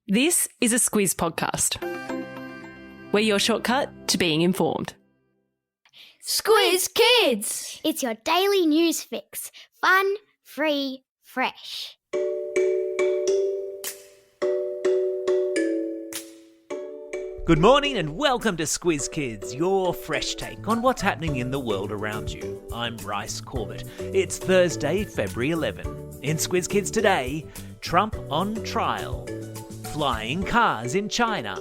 This is a Squiz podcast. We're your shortcut to being informed. Squiz Kids! It's your daily news fix. Fun, free, fresh. Good morning and welcome to Squiz Kids, your fresh take on what's happening in the world around you. I'm Bryce Corbett. It's Thursday, February 11. In Squiz Kids today, Trump on trial, flying cars in China,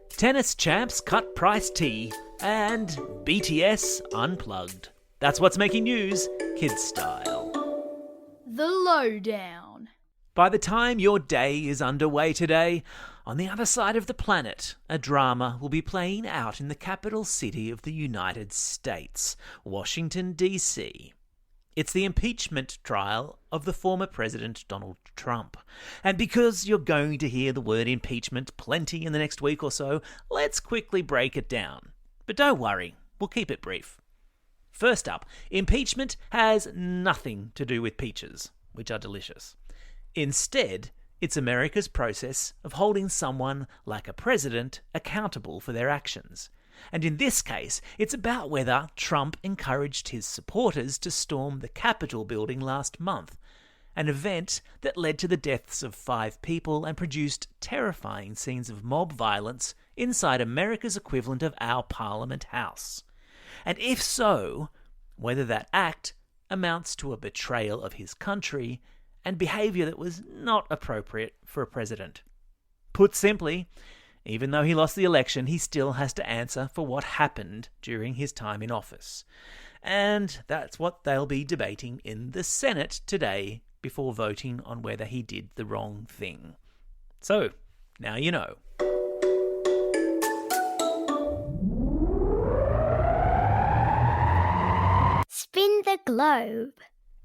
tennis champs cut price tea, and BTS unplugged. That's what's making news, kids style. The Lowdown. By the time your day is underway today, on the other side of the planet, a drama will be playing out in the capital city of the United States, Washington, D.C. It's the impeachment trial of the former President Donald Trump. And because you're going to hear the word impeachment plenty in the next week or so, let's quickly break it down. But don't worry, we'll keep it brief. First up, impeachment has nothing to do with peaches, which are delicious. Instead, it's America's process of holding someone like a president accountable for their actions. And in this case, it's about whether Trump encouraged his supporters to storm the Capitol building last month, an event that led to the deaths of 5 people and produced terrifying scenes of mob violence inside America's equivalent of our Parliament House. And if so, whether that act amounts to a betrayal of his country and behaviour that was not appropriate for a president. Put simply, even though he lost the election, he still has to answer for what happened during his time in office. And that's what they'll be debating in the Senate today before voting on whether he did the wrong thing. So, now you know. Spin the globe.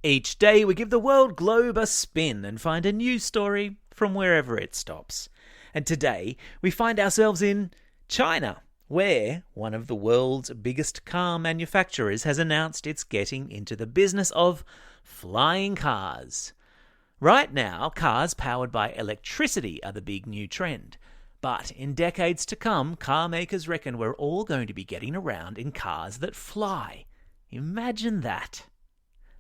Each day we give the world globe a spin and find a new story from wherever it stops. And today we find ourselves in China, where one of the world's biggest car manufacturers has announced it's getting into the business of flying cars. Right now, cars powered by electricity are the big new trend. But in decades to come, car makers reckon we're all going to be getting around in cars that fly. Imagine that.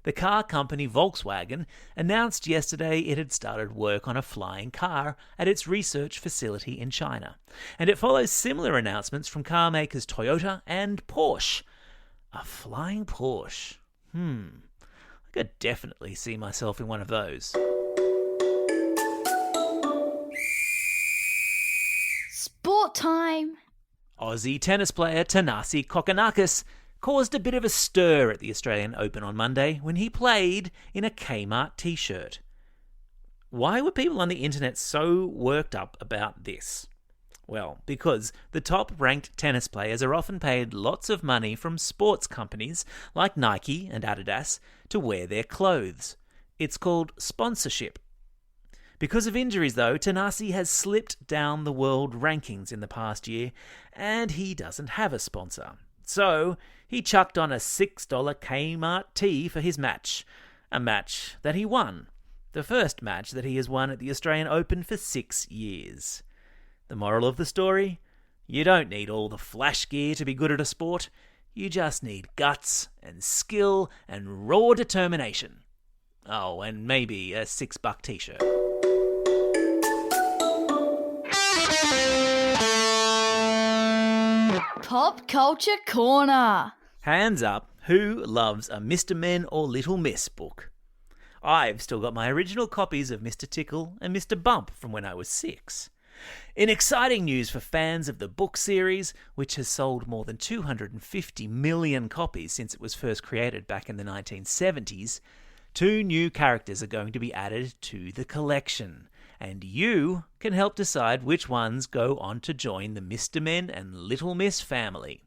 The car company Volkswagen announced yesterday it had started work on a flying car at its research facility in China. And it follows similar announcements from car makers Toyota and Porsche. A flying Porsche. I could definitely see myself in one of those. Sport time. Aussie tennis player Thanasi Kokkinakis caused a bit of a stir at the Australian Open on Monday when he played in a Kmart t-shirt. Why were people on the internet so worked up about this? Well, because the top-ranked tennis players are often paid lots of money from sports companies like Nike and Adidas to wear their clothes. It's called sponsorship. Because of injuries, though, Thanasi has slipped down the world rankings in the past year, and he doesn't have a sponsor. So he chucked on a $6 Kmart tee for his match, a match that he won, the first match that he has won at the Australian Open for 6 years. The moral of the story? You don't need all the flash gear to be good at a sport. You just need guts and skill and raw determination. Oh, and maybe a $6 t-shirt. Pop Culture Corner. Hands up, who loves a Mr. Men or Little Miss book? I've still got my original copies of Mr. Tickle and Mr. Bump from when I was 6. In exciting news for fans of the book series, which has sold more than 250 million copies since it was first created back in the 1970s, 2 new characters are going to be added to the collection. And you can help decide which ones go on to join the Mr. Men and Little Miss family.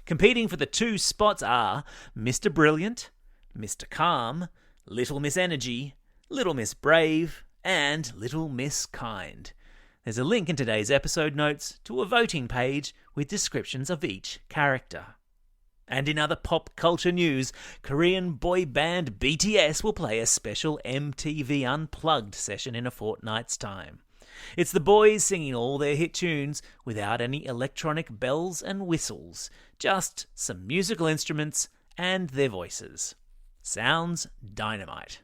Competing for the 2 spots are Mr. Brilliant, Mr. Calm, Little Miss Energy, Little Miss Brave, and Little Miss Kind. There's a link in today's episode notes to a voting page with descriptions of each character. And in other pop culture news, Korean boy band BTS will play a special MTV Unplugged session in a fortnight's time. It's the boys singing all their hit tunes without any electronic bells and whistles, just some musical instruments and their voices. Sounds dynamite.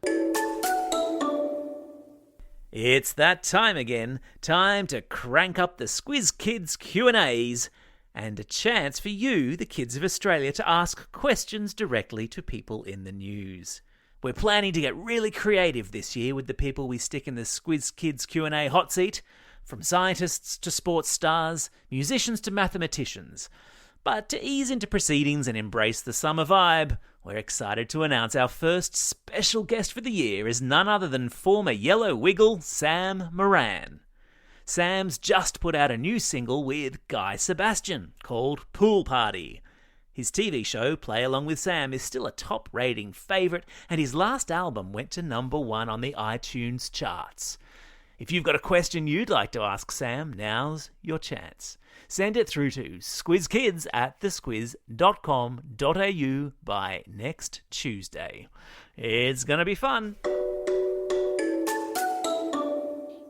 It's that time again. Time to crank up the Squiz Kids Q&As and a chance for you, the kids of Australia, to ask questions directly to people in the news. We're planning to get really creative this year with the people we stick in the Squiz Kids Q&A hot seat, from scientists to sports stars, musicians to mathematicians. But to ease into proceedings and embrace the summer vibe, we're excited to announce our first special guest for the year is none other than former Yellow Wiggle Sam Moran. Sam's just put out a new single with Guy Sebastian called Pool Party. His TV show, Play Along with Sam, is still a top-rating favourite, and his last album went to number 1 on the iTunes charts. If you've got a question you'd like to ask Sam, now's your chance. Send it through to squizkids@thesquiz.com.au by next Tuesday. It's going to be fun.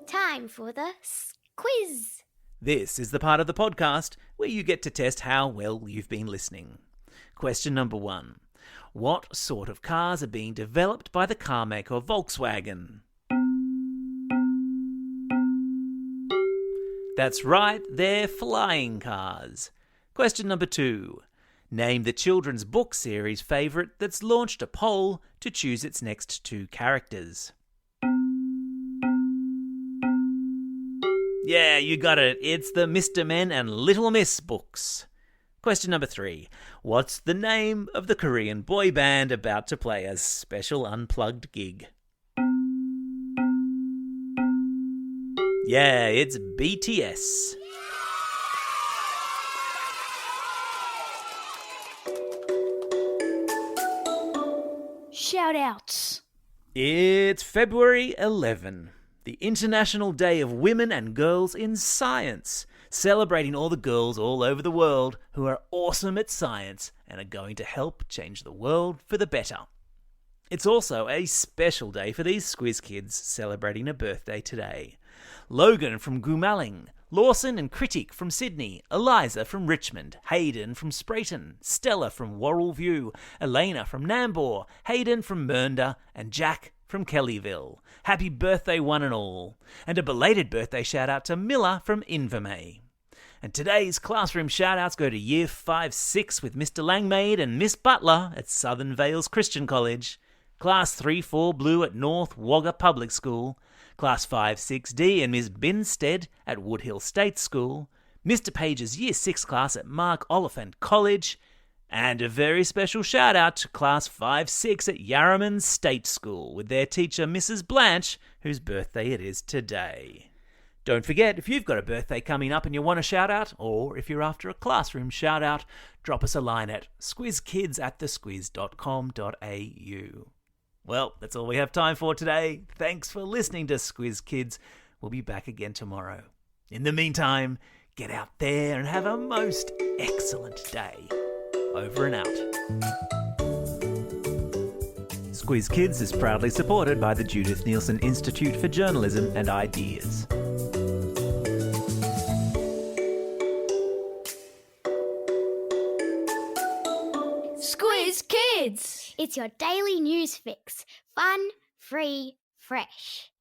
Time for the quiz. This is the part of the podcast where you get to test how well you've been listening. Question number 1. What sort of cars are being developed by the car maker Volkswagen? That's right, they're flying cars. Question number 2. Name the children's book series favourite that's launched a poll to choose its next 2 characters. Yeah, you got it. It's the Mr. Men and Little Miss books. Question number 3. What's the name of the Korean boy band about to play a special unplugged gig? Yeah, it's BTS. Shout-outs. It's February 11. The International Day of Women and Girls in Science, celebrating all the girls all over the world who are awesome at science and are going to help change the world for the better. It's also a special day for these Squiz kids celebrating a birthday today. Logan from Goomalling, Lawson and Critic from Sydney, Eliza from Richmond, Hayden from Sprayton, Stella from Worrell View, Elena from Nambour, Hayden from Mernda, and Jack from Kellyville. Happy birthday one and all. And a belated birthday shout out to Miller from Invermay. And today's classroom shout outs go to Year 5-6 with Mr. Langmaid and Miss Butler at Southern Vales Christian College, Class 3-4 Blue at North Wagga Public School, Class 5-6D and Miss Binstead at Woodhill State School, Mr. Page's Year 6 class at Mark Oliphant College, and a very special shout out to Class 5-6 at Yarraman State School with their teacher Mrs. Blanche, whose birthday it is today. Don't forget, if you've got a birthday coming up and you want a shout out, or if you're after a classroom shout out, drop us a line at squizkids@thesquiz.com.au. Well, that's all we have time for today. Thanks for listening to Squiz Kids. We'll be back again tomorrow. In the meantime, get out there and have a most excellent day. Over and out. Squiz Kids is proudly supported by the Judith Neilson Institute for Journalism and Ideas. Squiz Kids! It's your daily news fix. Fun, free, fresh.